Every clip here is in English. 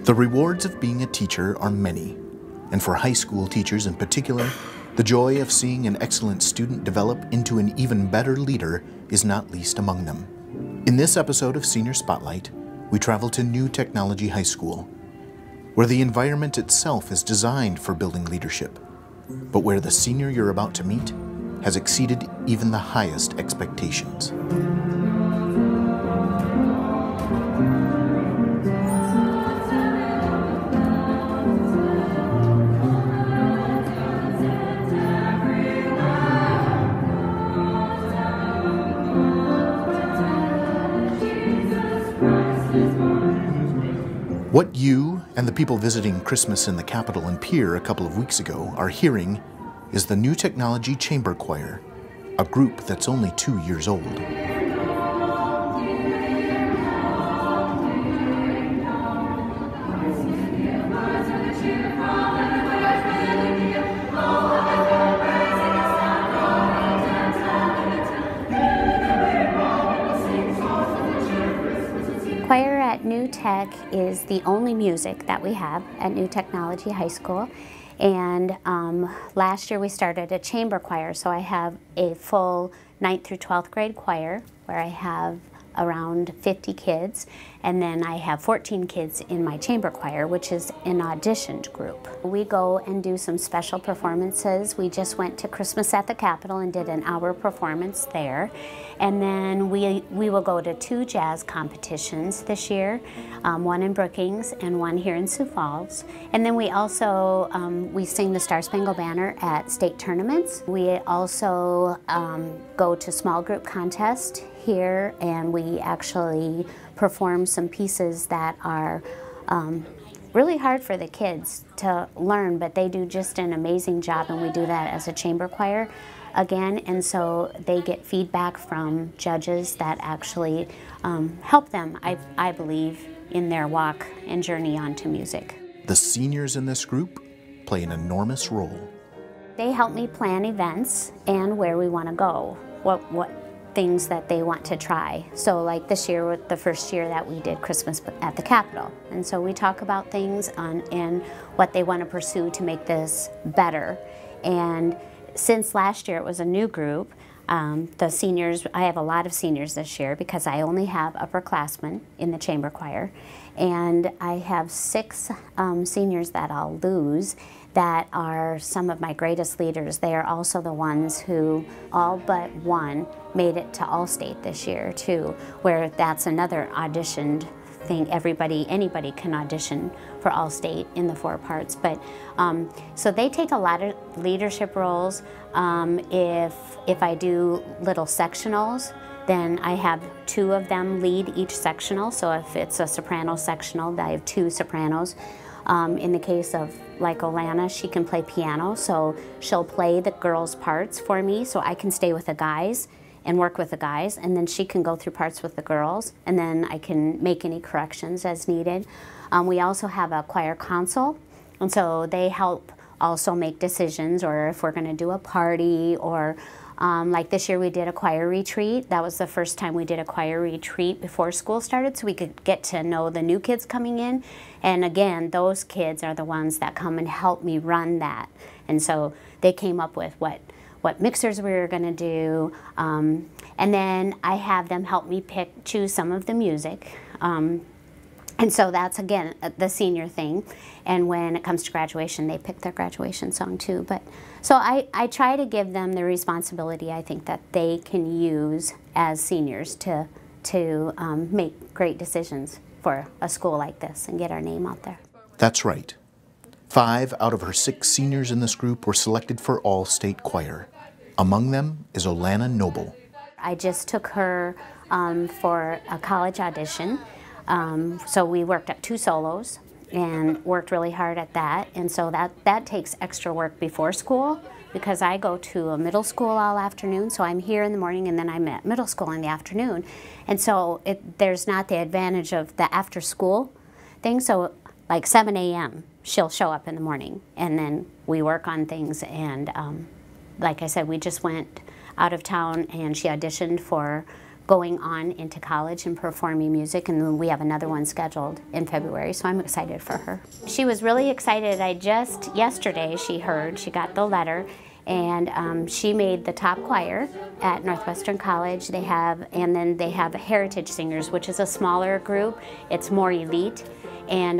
The rewards of being a teacher are many, and for high school teachers in particular, the joy of seeing an excellent student develop into an even better leader is not least among them. In this episode of Senior Spotlight, we travel to New Technology High School, where the environment itself is designed for building leadership, but where the senior you're about to meet has exceeded even the highest expectations. What you and the people visiting Christmas in the Capitol and Pier a couple of weeks ago are hearing is the New Technology Chamber Choir, a group that's only 2 years old. Choir at New Tech is the only music that we have at New Technology High School, and last year we started a chamber choir, so I have a full 9th through 12th grade choir where I have around 50 kids, and then I have 14 kids in my chamber choir, which is an auditioned group. We go and do some special performances. We just went to Christmas at the Capitol and did an hour performance there, and then we will go to 2 jazz competitions this year, one in Brookings and one here in Sioux Falls. And then we also we sing the Star Spangled Banner at state tournaments. We also go to small group contest here, and we actually perform some pieces that are really hard for the kids to learn, but they do just an amazing job, and we do that as a chamber choir again, and so they get feedback from judges that actually help them, I believe, in their walk and journey onto music. The seniors in this group play an enormous role. They help me plan events and where we want to go, what things that they want to try. So like this year, was the first year that we did Christmas at the Capitol. And so we talk about things and what they want to pursue to make this better. And since last year it was a new group, the seniors, I have a lot of seniors this year because I only have upperclassmen in the chamber choir. And I have 6 seniors that I'll lose that are some of my greatest leaders. They are also the ones who, all but one, made it to All-State this year too, where that's another auditioned thing. Anybody can audition for All-State in the 4 parts. But so they take a lot of leadership roles. If I do little sectionals, then I have 2 of them lead each sectional. So if it's a soprano sectional, I have 2 sopranos. In the case of like Olana, she can play piano, so she'll play the girls' parts for me, so I can stay with the guys and work with the guys, and then she can go through parts with the girls, and then I can make any corrections as needed. We also have a choir council, and so they help also make decisions, or if we're going to do a party, or like this year we did a choir retreat. That was the first time we did a choir retreat before school started, so we could get to know the new kids coming in. And again, those kids are the ones that come and help me run that. And so they came up with what mixers we were going to do. And then I have them help me choose some of the music. And so that's, again, the senior thing. And when it comes to graduation, they pick their graduation song too. But so I try to give them the responsibility, I think, that they can use as seniors to make great decisions for a school like this and get our name out there. That's right. 5 out of her 6 seniors in this group were selected for All-State Choir. Among them is Olana Noble. I just took her for a college audition. So we worked up 2 solos and worked really hard at that. And so that takes extra work before school, because I go to a middle school all afternoon, so I'm here in the morning and then I'm at middle school in the afternoon. And so there's not the advantage of the after school thing. So like 7 a.m. she'll show up in the morning, and then we work on things. And like I said, we just went out of town and she auditioned for going on into college and performing music, and then we have another one scheduled in February, so I'm excited for her. She was really excited. Yesterday she got the letter, and she made the top choir at Northwestern College. And then they have Heritage Singers, which is a smaller group. It's more elite. And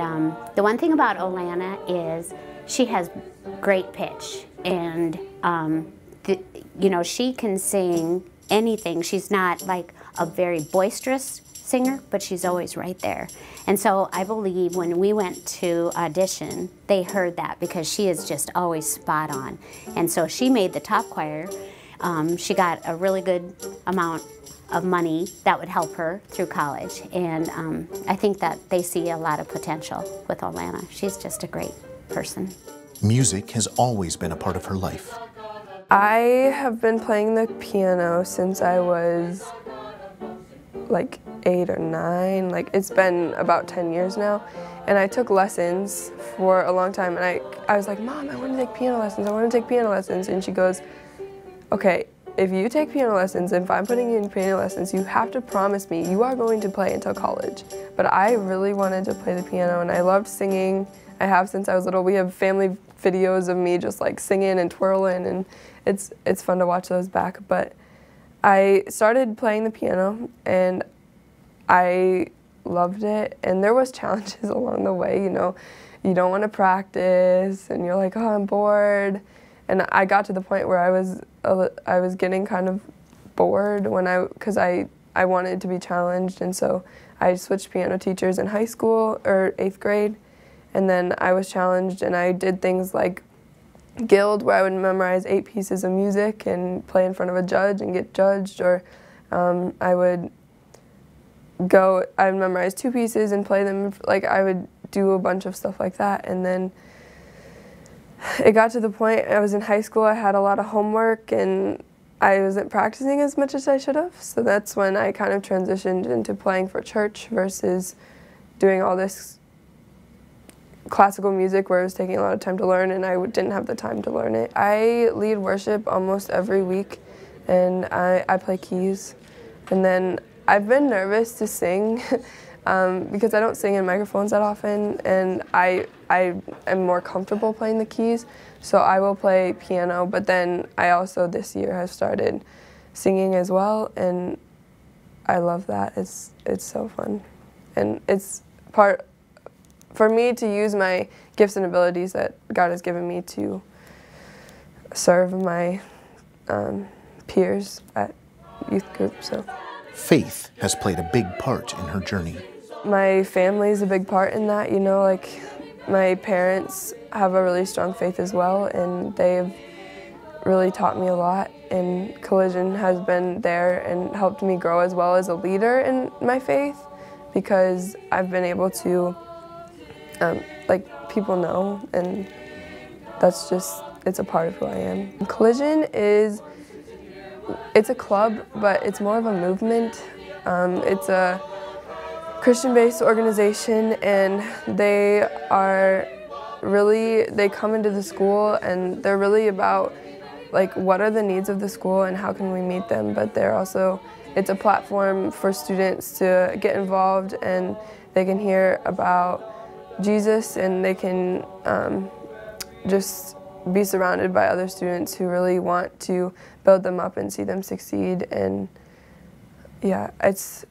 the one thing about Olana is she has great pitch, and you know, she can sing anything. She's not like a very boisterous singer, but she's always right there. And so I believe when we went to audition, they heard that, because she is just always spot on. And so she made the top choir. She got a really good amount of money that would help her through college. And I think that they see a lot of potential with Olana. She's just a great person. Music has always been a part of her life. I have been playing the piano since I was like 8 or 9. Like, it's been about 10 years now. And I took lessons for a long time, and I was like, Mom, I want to take piano lessons. I want to take piano lessons. And she goes, okay, if you take piano lessons, if I'm putting you in piano lessons, you have to promise me you are going to play until college. But I really wanted to play the piano, and I loved singing. I have since I was little. We have family videos of me just like singing and twirling, and it's fun to watch those back. But I started playing the piano, and I loved it. And there was challenges along the way, you know. You don't want to practice, and you're like, oh, I'm bored. And I got to the point where I was getting kind of bored because I wanted to be challenged, and so I switched piano teachers in high school, or 8th grade, and then I was challenged, and I did things like Guild, where I would memorize 8 pieces of music and play in front of a judge and get judged, or I would memorize 2 pieces and play them. Like, I would do a bunch of stuff like that. And then it got to the point, I was in high school, I had a lot of homework, and I wasn't practicing as much as I should have. So that's when I kind of transitioned into playing for church versus doing all this classical music where it was taking a lot of time to learn, and I didn't have the time to learn it. I lead worship almost every week, and I play keys. And then I've been nervous to sing because I don't sing in microphones that often, and I am more comfortable playing the keys, so I will play piano. But then I also this year have started singing as well, and I love that. It's so fun, and it's part for me to use my gifts and abilities that God has given me to serve my peers at youth group. So Faith has played a big part in her journey. My family is a big part in that, you know, like my parents have a really strong faith as well, and they've really taught me a lot, and Collision has been there and helped me grow as well as a leader in my faith, because I've been able to like people know, and that's just, it's a part of who I am. Collision it's a club, but it's more of a movement. It's a Christian-based organization, and they come into the school, and they're really about like what are the needs of the school and how can we meet them, but it's a platform for students to get involved, and they can hear about Jesus, and they can just be surrounded by other students who really want to build them up and see them succeed. And yeah, it's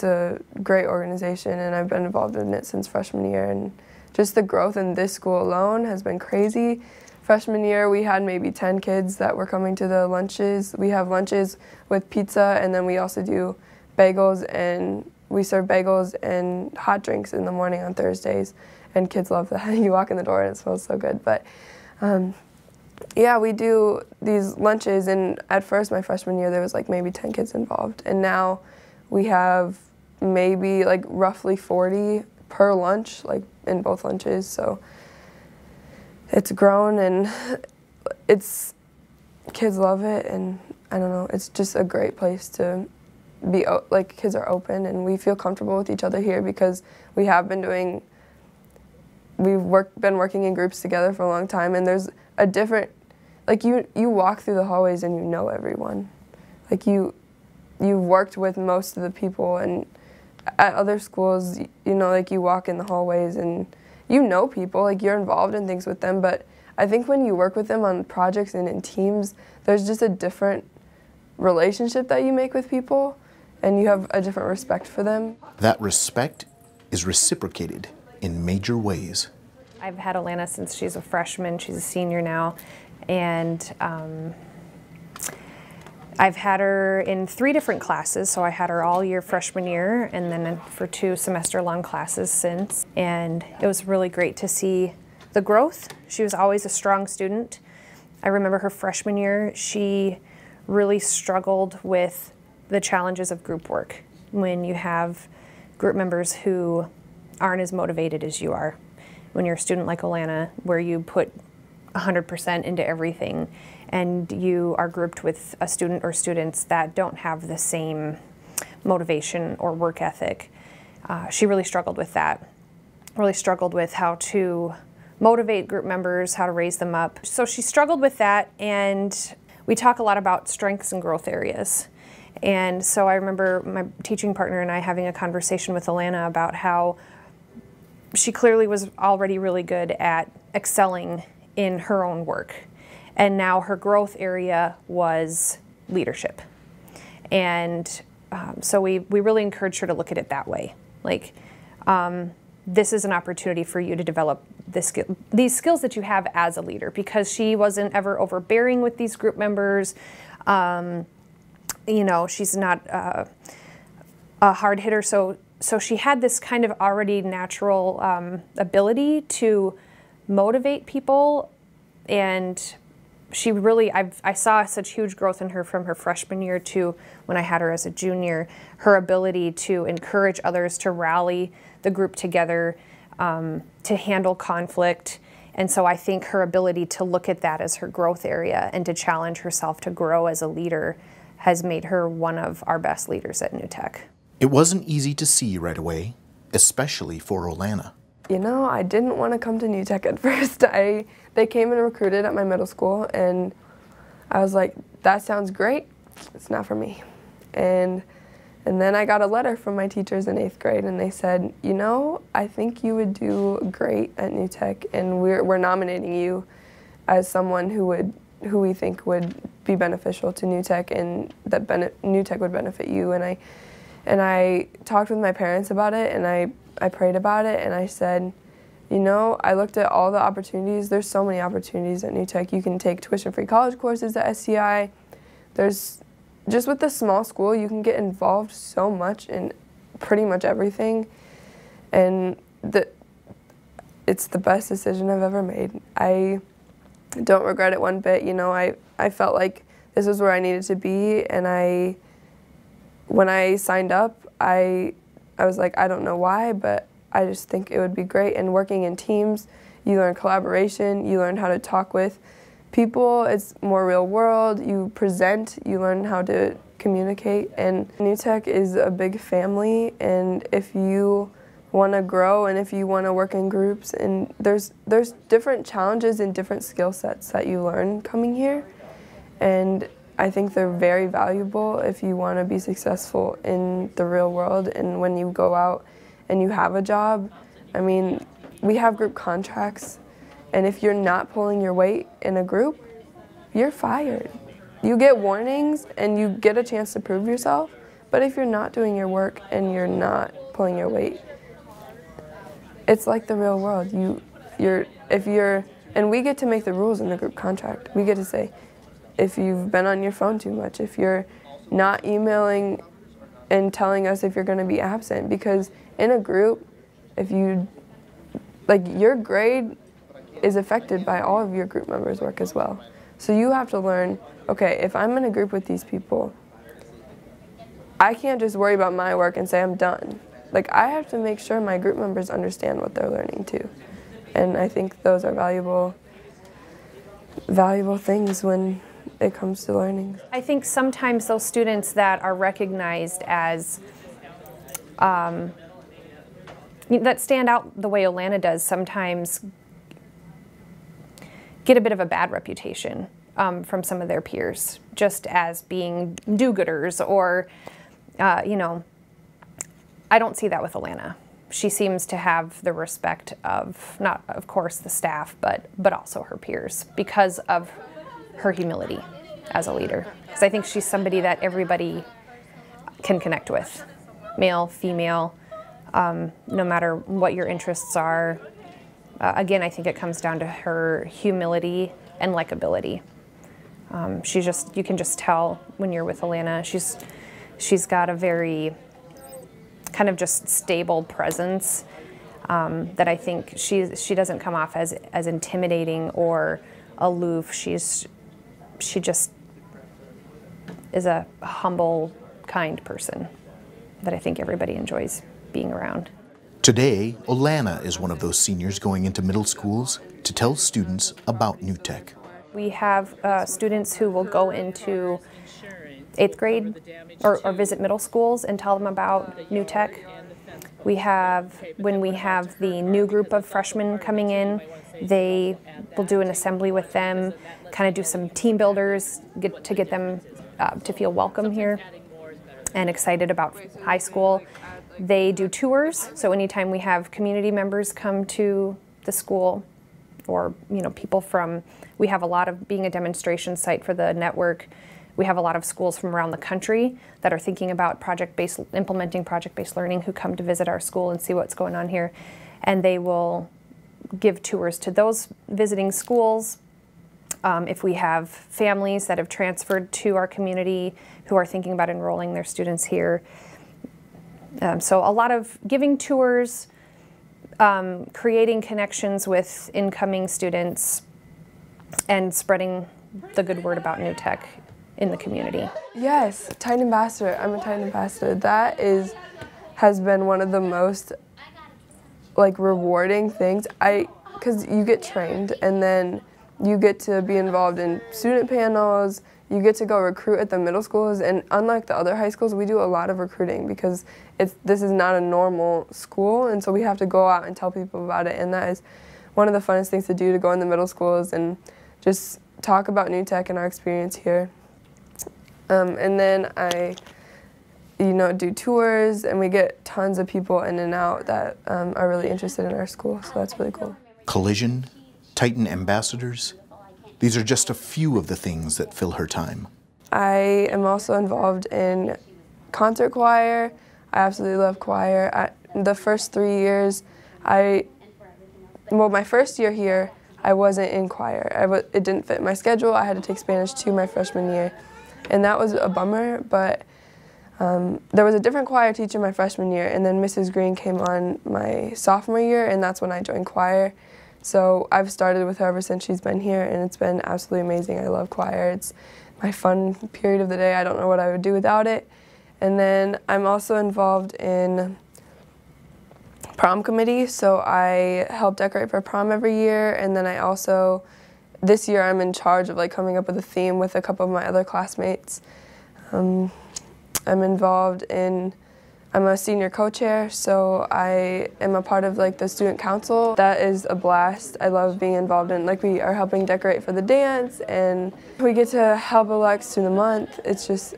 a great organization, and I've been involved in it since freshman year, and just the growth in this school alone has been crazy. Freshman year, we had maybe 10 kids that were coming to the lunches. We have lunches with pizza, and then we also do bagels, and we serve bagels and hot drinks in the morning on Thursdays, and kids love that. You walk in the door and it smells so good. But yeah, we do these lunches, and at first, my freshman year, there was like maybe 10 kids involved, and now we have maybe like roughly 40 per lunch, like in both lunches. So it's grown, and kids love it, and I don't know, it's just a great place to be, like kids are open, and we feel comfortable with each other here because we've been working in groups together for a long time, and there's a different, like you walk through the hallways and you know everyone. Like you've worked with most of the people, and at other schools, you know, like you walk in the hallways and you know people, like you're involved in things with them, but I think when you work with them on projects and in teams, there's just a different relationship that you make with people, and you have a different respect for them. That respect is reciprocated in major ways. I've had Olana since she's a freshman. She's a senior now, and I've had her in 3 different classes. So I had her all year freshman year, and then for 2 semester-long classes since. And it was really great to see the growth. She was always a strong student. I remember her freshman year, she really struggled with the challenges of group work when you have group members who aren't as motivated as you are. When you're a student like Olana, where you put 100% into everything, and you are grouped with a student or students that don't have the same motivation or work ethic. She really struggled with that. Really struggled with how to motivate group members, how to raise them up. So she struggled with that, and we talk a lot about strengths and growth areas. And so I remember my teaching partner and I having a conversation with Olana about how she clearly was already really good at excelling in her own work. And now her growth area was leadership. And so we really encouraged her to look at it that way. Like, this is an opportunity for you to develop these skills that you have as a leader, because she wasn't ever overbearing with these group members. You know, she's not a hard hitter, so she had this kind of already natural ability to motivate people, and she really, I saw such huge growth in her from her freshman year to when I had her as a junior. Her ability to encourage others, to rally the group together, to handle conflict. And so I think her ability to look at that as her growth area and to challenge herself to grow as a leader has made her one of our best leaders at New Tech. It wasn't easy to see right away, especially for Olana. You know, I didn't want to come to New Tech at first. They came and recruited at my middle school, and I was like, that sounds great. It's not for me. And then I got a letter from my teachers in 8th grade, and they said, you know, I think you would do great at New Tech, and we're nominating you as someone who we think would be beneficial to New Tech, and that New Tech would benefit you. And I talked with my parents about it, and I prayed about it, and I said, you know, I looked at all the opportunities. There's so many opportunities at New Tech. You can take tuition-free college courses at SCI. Just with the small school, you can get involved so much in pretty much everything, and it's the best decision I've ever made. I don't regret it one bit. You know, I felt like this is where I needed to be, and when I signed up, I was like, I don't know why, but I just think it would be great. And working in teams, you learn collaboration, you learn how to talk with people, it's more real world, you present, you learn how to communicate. And New Tech is a big family, and if you want to grow and if you want to work in groups, and there's different challenges and different skill sets that you learn coming here, and I think they're very valuable if you want to be successful in the real world. And when you go out and you have a job, I mean, we have group contracts, and if you're not pulling your weight in a group, you're fired. You get warnings and you get a chance to prove yourself, but if you're not doing your work and you're not pulling your weight, it's like the real world. And we get to make the rules in the group contract. We get to say, if you've been on your phone too much, if you're not emailing and telling us if you're going to be absent, because in a group, your grade is affected by all of your group members' work as well. So you have to learn, okay, if I'm in a group with these people, I can't just worry about my work and say I'm done. Like, I have to make sure my group members understand what they're learning too. And I think those are valuable things when it comes to learning. I think sometimes those students that are recognized as, that stand out the way Olana does, sometimes get a bit of a bad reputation from some of their peers, just as being do-gooders or you know, I don't see that with Olana. She seems to have the respect of, not of course the staff, but also her peers because of her humility as a leader. Because I think she's somebody that everybody can connect with, male, female, no matter what your interests are. Again, I think it comes down to her humility and likability. You can just tell when you're with Olana, she's got a very kind of just stable presence that I think she doesn't come off as intimidating or aloof. She just is a humble, kind person that I think everybody enjoys being around. Today, Olana is one of those seniors going into middle schools to tell students about new tech. We have students who will go into 8th grade or visit middle schools and tell them about new tech. When we have the new group of freshmen coming in, they will do an assembly with them, kind of do some team builders to get them to feel welcome here and excited about high school. They do tours, so anytime we have community members come to the school, or people from, we have a lot of, being a demonstration site for the network, we have a lot of schools from around the country that are thinking about implementing project-based learning who come to visit our school and see what's going on here. And they will give tours to those visiting schools. If we have families that have transferred to our community who are thinking about enrolling their students here. So a lot of giving tours, creating connections with incoming students, and spreading the good word about new tech in the community. Yes, Titan Ambassador. I'm a Titan Ambassador. That has been one of the most rewarding things. Because you get trained and then you get to be involved in student panels, you get to go recruit at the middle schools, and unlike the other high schools, we do a lot of recruiting because this is not a normal school, and so we have to go out and tell people about it, and that is one of the funnest things to do, to go in the middle schools and just talk about new tech and our experience here. And then I do tours, and we get tons of people in and out that are really interested in our school, so that's really cool. Collision, Titan Ambassadors, these are just a few of the things that fill her time. I am also involved in concert choir. I absolutely love choir. The first 3 years, my first year here, I wasn't in choir. It didn't fit my schedule. I had to take Spanish 2 my freshman year, and that was a bummer, but there was a different choir teacher my freshman year, and then Mrs. Green came on my sophomore year, and that's when I joined choir. So I've started with her ever since she's been here, and it's been absolutely amazing. I love choir. It's my fun period of the day. I don't know what I would do without it. And then I'm also involved in prom committee, so I help decorate for prom every year, and then I also, this year I'm in charge of coming up with a theme with a couple of my other classmates. I'm involved in, I'm a senior co-chair, so I am a part of the student council. That is a blast. I love being involved in, we are helping decorate for the dance, and we get to help elect student of the month.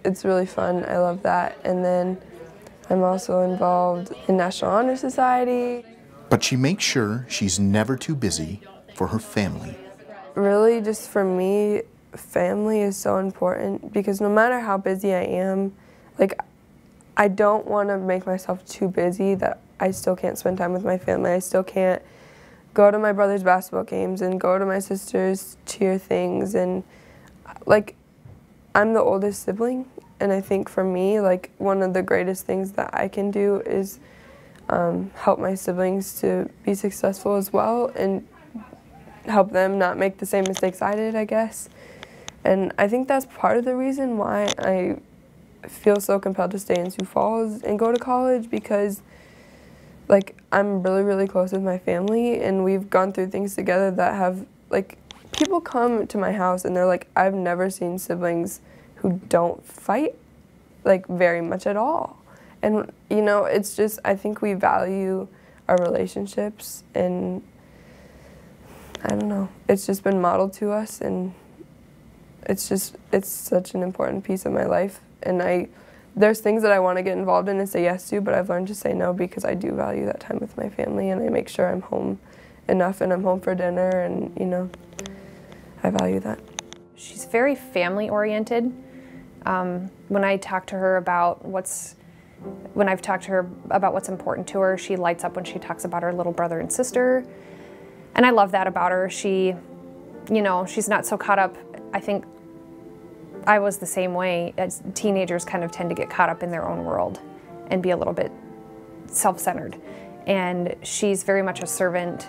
It's really fun. I love that. And then I'm also involved in National Honor Society. But she makes sure she's never too busy for her family. Really, just for me, family is so important, because no matter how busy I am, I don't want to make myself too busy that I still can't spend time with my family. I still can't go to my brother's basketball games and go to my sister's cheer things. And I'm the oldest sibling, and I think for me, one of the greatest things that I can do is help my siblings to be successful as well, and help them not make the same mistakes I did, I guess. And I think that's part of the reason why I feel so compelled to stay in Sioux Falls and go to college, because I'm really, really close with my family, and we've gone through things together that have, people come to my house and they're like, I've never seen siblings who don't fight very much at all. And it's just, I think we value our relationships, and I don't know, it's just been modeled to us, and it's such an important piece of my life. And I there's things that I want to get involved in and say yes to, but I've learned to say no because I do value that time with my family, and I make sure I'm home enough and I'm home for dinner, and you know, I value that. She's very family oriented. When I talk to her about what's important to her, she lights up when she talks about her little brother and sister. And I love that about her. She, you know, she's not so caught up. I think I was the same way. As teenagers kind of tend to get caught up in their own world and be a little bit self-centered. And she's very much a servant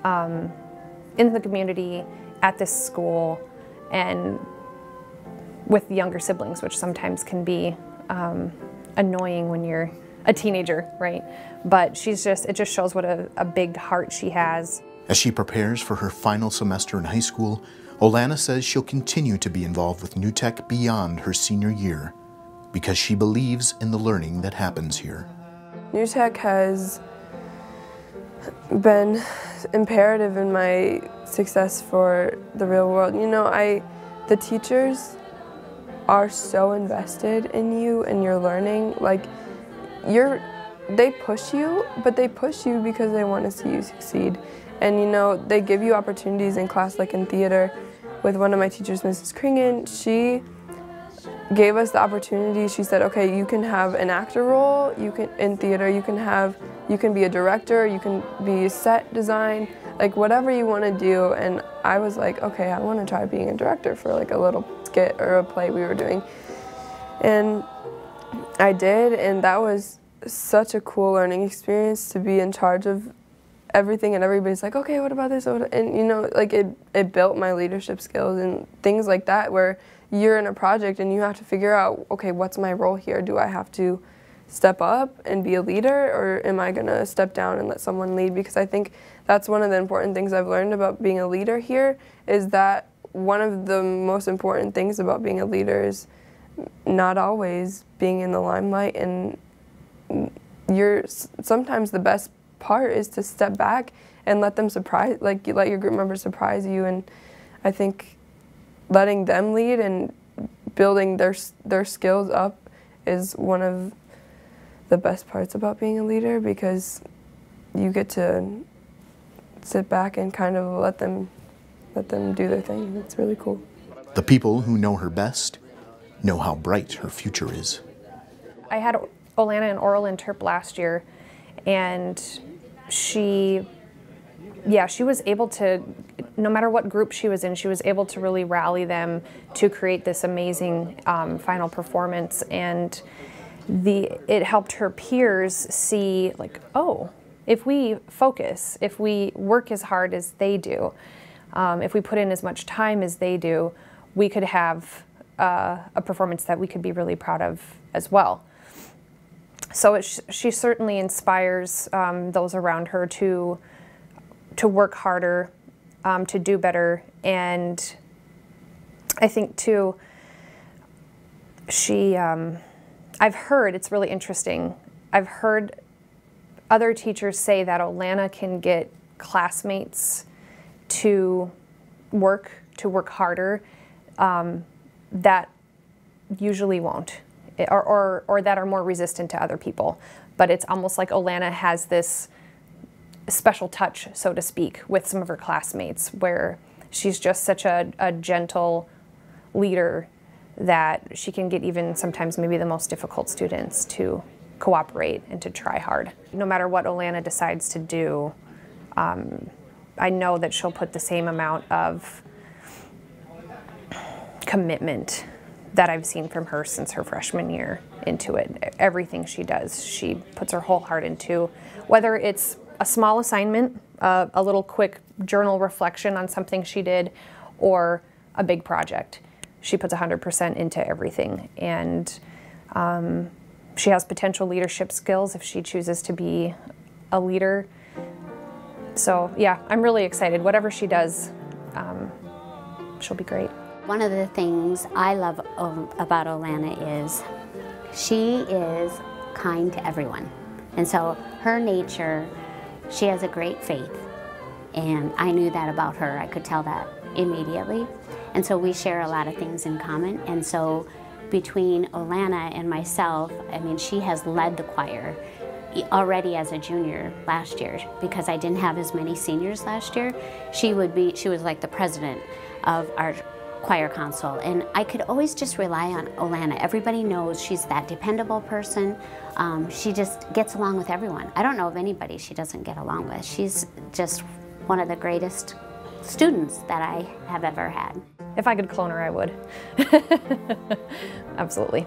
in the community, at this school, and with younger siblings, which sometimes can be annoying when you're a teenager, right? But it just shows what a big heart she has. As she prepares for her final semester in high school, Olana says she'll continue to be involved with New Tech beyond her senior year because she believes in the learning that happens here. New Tech has been imperative in my success for the real world. You know, the teachers are so invested in you and your learning. Like, they push you, but they push you because they want to see you succeed. And you know, they give you opportunities in class, like in theater with one of my teachers, Mrs. Kringen. She gave us the opportunity. She said, okay, you can have an actor role, in theater, you can be a director, you can be set design, like whatever you want to do. And I was like, okay, I want to try being a director for like a little skit or a play we were doing. And I did, and that was such a cool learning experience to be in charge of everything, and everybody's like, okay, what about this? And you know, like it built my leadership skills and things like that, where you're in a project and you have to figure out, okay, what's my role here? Do I have to step up and be a leader, or am I gonna step down and let someone lead? Because I think that's one of the important things I've learned about being a leader here, is that one of the most important things about being a leader is not always being in the limelight, and sometimes the best part is to step back and let them let your group members surprise you. And I think letting them lead and building their skills up is one of the best parts about being a leader, because you get to sit back and kind of let them do their thing. It's really cool. The people who know her best know how bright her future is. I had Olana in oral interp last year, and she was able to, no matter what group she was in, she was able to really rally them to create this amazing final performance. And it helped her peers see, like, oh, if we focus, if we work as hard as they do, if we put in as much time as they do, we could have a performance that we could be really proud of as well. So she certainly inspires those around her to work harder, to do better. And I think too, I've heard, it's really interesting, I've heard other teachers say that Olana can get classmates to work harder that usually won't, or that are more resistant to other people. But it's almost like Olana has this special touch, so to speak, with some of her classmates, where she's just such a gentle leader that she can get even sometimes maybe the most difficult students to cooperate and to try hard. No matter what Olana decides to do, I know that she'll put the same amount of commitment that I've seen from her since her freshman year into it. Everything she does, she puts her whole heart into, whether it's a small assignment, a little quick journal reflection on something she did, or a big project. She puts 100% into everything. And she has potential leadership skills if she chooses to be a leader. So yeah, I'm really excited. Whatever she does, she'll be great. One of the things I love about Olana is she is kind to everyone. And so her nature, she has a great faith. And I knew that about her. I could tell that immediately. And so we share a lot of things in common. And so between Olana and myself, I mean, she has led the choir already as a junior last year because I didn't have as many seniors last year. She was like the president of our choir council, and I could always just rely on Olana. Everybody knows she's that dependable person. She just gets along with everyone. I don't know of anybody she doesn't get along with. She's just one of the greatest students that I have ever had. If I could clone her, I would. Absolutely.